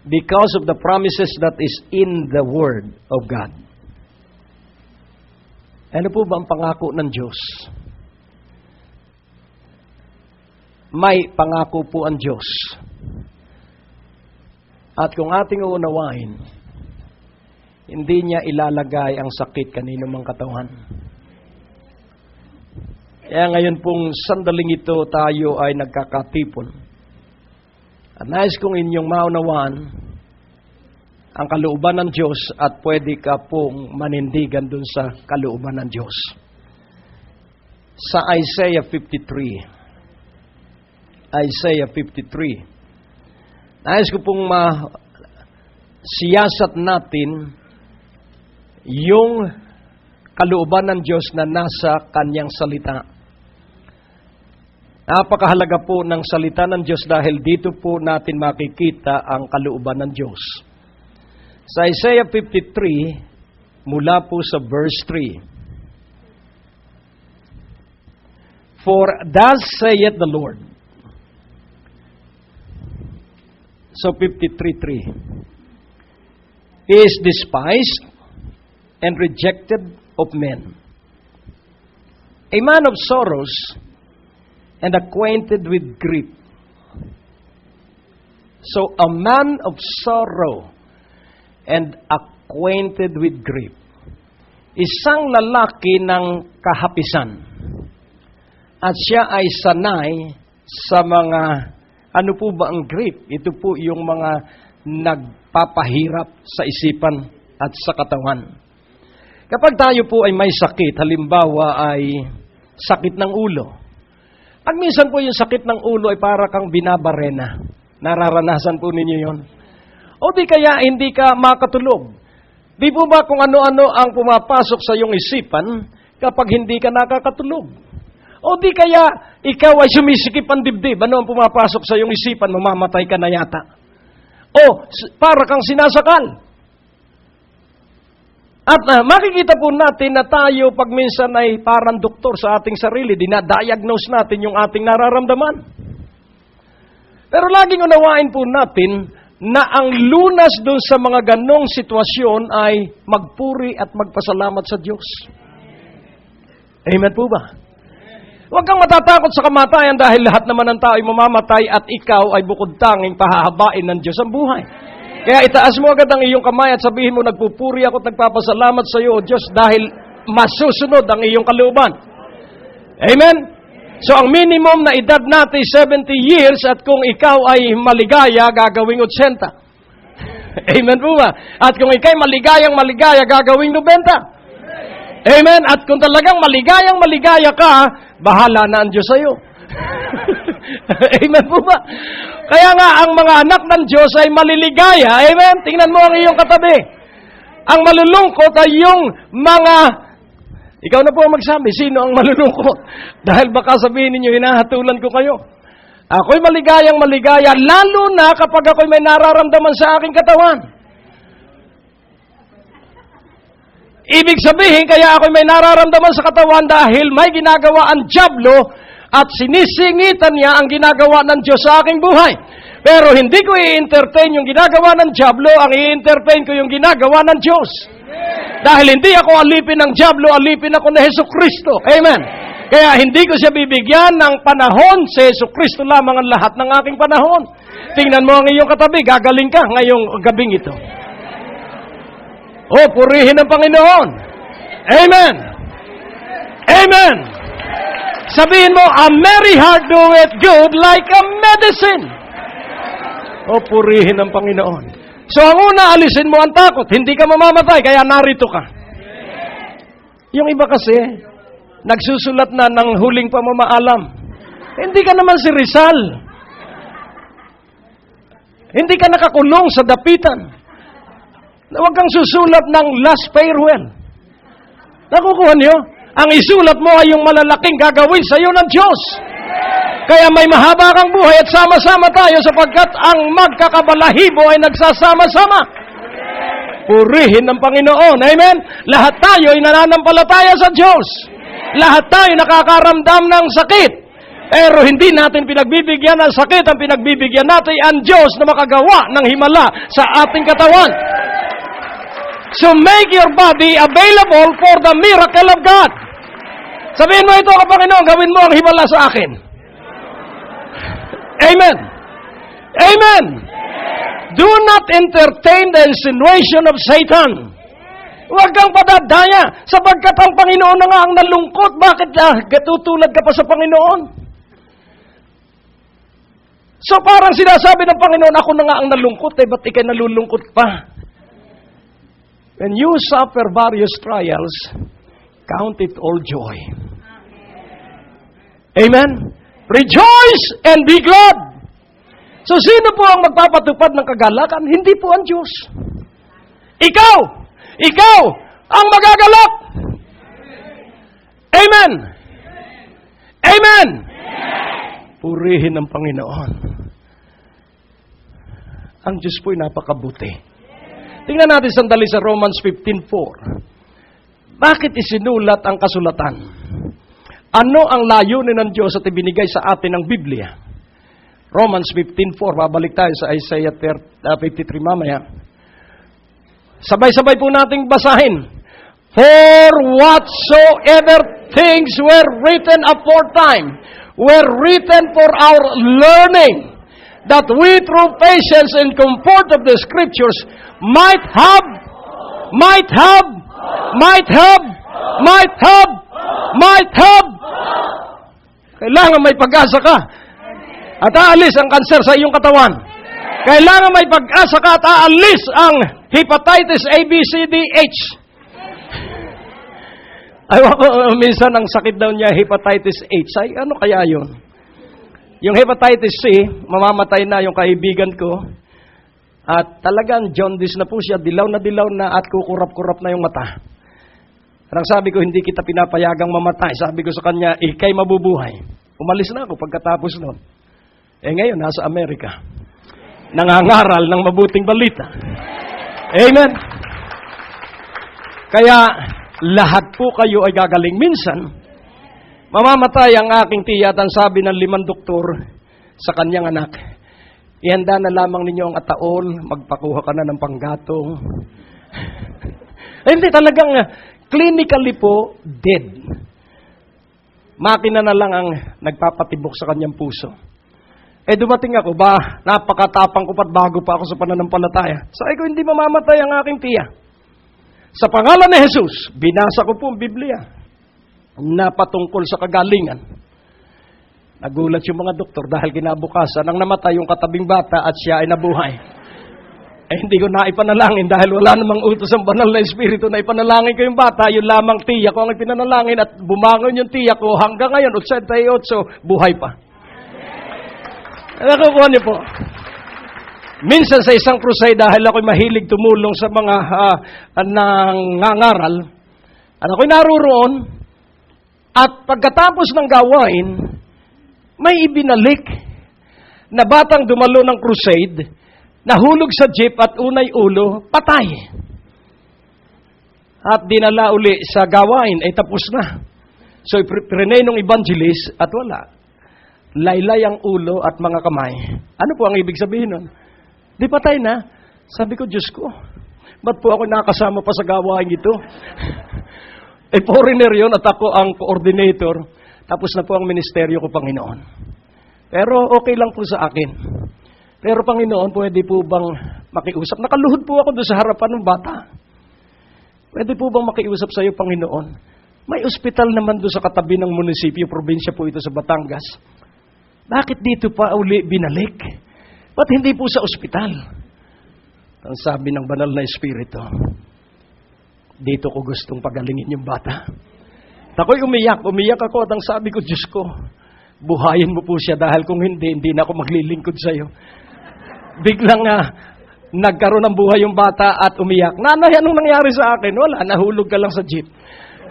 because of the promises that is in the Word of God. Ano po ba ang pangako ng Diyos? May pangako po ang Diyos. At kung ating uunawain, hindi niya ilalagay ang sakit kanino mang katawan. Kaya ngayon pong sandaling ito tayo ay nagkakatipon. At nais kong inyong maunawaan ang kalooban ng Diyos at pwede ka pong manindigan dun sa kalooban ng Diyos. Sa Isaiah 53. Isaiah 53. Nais ko pong siyasat natin yung kalooban ng Diyos na nasa Kanyang salita. Napakahalaga po ng salita ng Diyos dahil dito po natin makikita ang kalooban ng Diyos. Sa Isaiah 53, mula po sa verse 3. For thus saith the Lord. So 53:3. He is despised and rejected of men, a man of sorrows and acquainted with grief. So a man of sorrow and acquainted with grief. Isang lalaki ng kahapisan. At siya ay sanay sa mga, ano po ba ang grief? Ito po yung mga nagpapahirap sa isipan at sa katawan. Kapag tayo po ay may sakit, halimbawa ay sakit ng ulo. At minsan po yung sakit ng ulo ay para kang binabarena. Nararanasan po ninyo yon. O di kaya hindi ka makatulog. Di po ba kung ano-ano ang pumapasok sa iyong isipan kapag hindi ka nakakatulog? O di kaya ikaw ay sumisikip ang dibdib. Ano ang pumapasok sa iyong isipan? Mamamatay ka na yata. O para kang sinasakal. At makikita po natin na tayo pag minsan ay parang doktor sa ating sarili, dinadiagnose natin yung ating nararamdaman. Pero laging unawain po natin na ang lunas doon sa mga ganong sitwasyon ay magpuri at magpasalamat sa Diyos. Amen po ba? Huwag kang matatakot sa kamatayan dahil lahat naman ng tao ay mamamatay at ikaw ay bukod tanging pahahabain ng Diyos ang buhay. Kaya itaas mo agad ang iyong kamay at sabihin mo, nagpupuri ako at nagpapasalamat sa iyo, O Diyos, dahil masusunod ang iyong kalooban. Amen? So, ang minimum na edad natin 70 years at kung ikaw ay maligaya, gagawing 80. Amen po ba? At kung ikaw ay maligaya, gagawing 90. Amen? At kung talagang maligaya ka, bahala na ang Diyos sa iyo. Amen po ba? Kaya nga, ang mga anak ng Diyos ay maliligaya. Amen? Tingnan mo ang iyong katabi. Ang malulungkot ay yung mga... Ikaw na po ang magsabi, sino ang malulungkot? Dahil baka sabihin ninyo, hinahatulan ko kayo. Ako'y maligaya, lalo na kapag ako'y may nararamdaman sa aking katawan. Ibig sabihin, kaya ako'y may nararamdaman sa katawan dahil may ginagawa ang dyablo at sinisingitan niya ang ginagawa ng Diyos sa aking buhay. Pero hindi ko i-entertain yung ginagawa ng dyablo, ang i-entertain ko yung ginagawa ng Diyos. Dahil hindi ako alipin ng dyablo, alipin ako ni Jesucristo. Amen. Kaya hindi ko siya bibigyan ng panahon, si Jesucristo lamang ang lahat ng aking panahon. Tingnan mo ang iyong katabi, gagaling ka ngayong gabing ito. Oh, purihin ang Panginoon. Amen. Amen. Sabihin mo, a merry heart doeth good like a medicine. O purihin ang Panginoon. So ang una, alisin mo ang takot. Hindi ka mamamatay, kaya narito ka. Yung iba kasi, nagsusulat na ng huling pamamaalam. Hindi ka naman si Rizal. Hindi ka nakakulong sa dapitan. Huwag kang susulat ng last farewell. Nakukuha niyo? Ang isulat mo ay yung malalaking gagawin sa iyo ng Diyos. Kaya may mahaba kang buhay at sama-sama tayo sapagkat ang magkakabalahibo ay nagsasama-sama. Purihin ng Panginoon. Amen? Lahat tayo ay nananampalataya sa Diyos. Lahat tayo nakakaramdam ng sakit. Pero hindi natin pinagbibigyan ng sakit, ang pinagbibigyan natin ang Diyos na makagawa ng himala sa ating katawan. So make your body available for the miracle of God. Sabihin mo ito, Panginoon, gawin mo ang himala sa akin. Amen. Amen. Do not entertain the insinuation of Satan. Huwag kang padadaya, sapagkat ang Panginoon na nga ang nalungkot. Bakit tutulad ka pa sa Panginoon? So parang sinasabi ng Panginoon, ako na nga ang nalungkot, ba't ikay nalulungkot pa? When you suffer various trials, count it all joy. Amen? Rejoice and be glad. So sino po ang magpapatupad ng kagalakan? Hindi po ang Diyos. Ikaw ang magagalak. Amen. Amen. Purihin ang Panginoon. Ang Diyos po'y napakabuti. Tingnan natin sandali sa Romans 15:4. Bakit isinulat ang kasulatan? Ano ang layunin ng Diyos at ibinigay sa atin ng Biblia? Romans 15:4. Babalik tayo sa Isaiah 53 mamaya. Sabay-sabay po nating basahin. For whatsoever things were written aforetime were written for our learning, that we through patience and comfort of the Scriptures might have. Kailangan may pag-asa ka at aalis ang kanser sa iyong katawan. Kailangan may pag-asa ka at aalis ang hepatitis A, B, C, D, H. Ay, minsan ang sakit daw niya, hepatitis H. Ay, ano kaya yun? Yung hepatitis C, mamamatay na yung kaibigan ko. At talagang jaundice na po siya, dilaw na at kukurap-kurap na yung mata. Parang sabi ko, hindi kita pinapayagang mamatay. Sabi ko sa kanya, ikay mabubuhay. Umalis na ako pagkatapos nun. Ngayon, nasa Amerika. Nangangaral ng mabuting balita. Amen. Kaya, lahat po kayo ay gagaling. Minsan, mamamatay ang aking tiya at ang sabi ng 5 doktor sa kanyang anak, ihanda na lamang ninyo ang ataol, magpakuha ka na ng panggatong. Hindi, talagang clinically po, dead. Makina na lang ang nagpapatibok sa kanyang puso. Dumating ako, napakatapang ko pat bago pa ako sa pananampalataya. Sabi ko, hindi mamamatay ang aking tiya. Sa pangalan ni Jesus, binasa ko po ang Biblia na patungkol sa kagalingan. Nagulat yung mga doktor dahil kinabukasan nang namatay yung katabing bata at siya ay nabuhay. Hindi ko na ipanalangin dahil wala namang utos ang banal na Espiritu na ipanalangin ko yung bata. Yun lamang tiya ko ang ipinanalangin at bumangon yung tiya ko hanggang ngayon, 88, buhay pa. Nakukuha niyo po. Minsan sa isang crusade, dahil ako'y mahilig tumulong sa mga nangangaral, at ako'y naruroon, at pagkatapos ng gawain, may ibinalik na batang dumalo ng crusade, nahulog sa jeep at unay ulo, patay. At dinala uli sa gawain, ay tapos na. So, prinay ng evangelist at wala. Laylay ang ulo at mga kamay. Ano po ang ibig sabihin nun? Di patay na. Sabi ko, Diyos ko, ba't po ako nakasama pa sa gawain ito? Foreigner yun at ako ang coordinator. Tapos na po ang ministeryo ko, Panginoon. Pero okay lang po sa akin. Pero Panginoon, pwede po bang makiusap? Nakaluhod po ako doon sa harapan ng bata. Pwede po bang makiusap sa iyo, Panginoon? May ospital naman doon sa katabi ng munisipyo, probinsya po ito sa Batangas. Bakit dito pa uli binalik? Ba't hindi po sa ospital? Ang sabi ng banal na Espiritu, dito ko gustong pagalingin yung bata. Ako'y umiyak ako at ang sabi ko, Diyos ko, buhayin mo po siya dahil kung hindi na ako maglilingkod sa iyo. Biglang nagkaroon ng buhay yung bata at umiyak. Nanay, anong nangyari sa akin? Wala, nahulog ka lang sa jeep.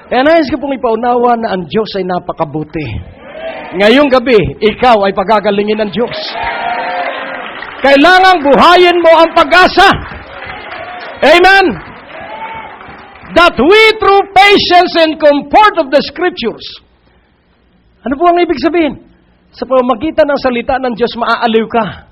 Kaya nais ko pong ipaunawa na ang Diyos ay napakabuti. Ngayong gabi, ikaw ay pagagalingin ng Diyos. Kailangang buhayin mo ang pag-asa. Amen? That we through patience and comfort of the Scriptures. Ano po ang ibig sabihin? Sa pamamagitan ng salita ng Diyos, maaaliw ka.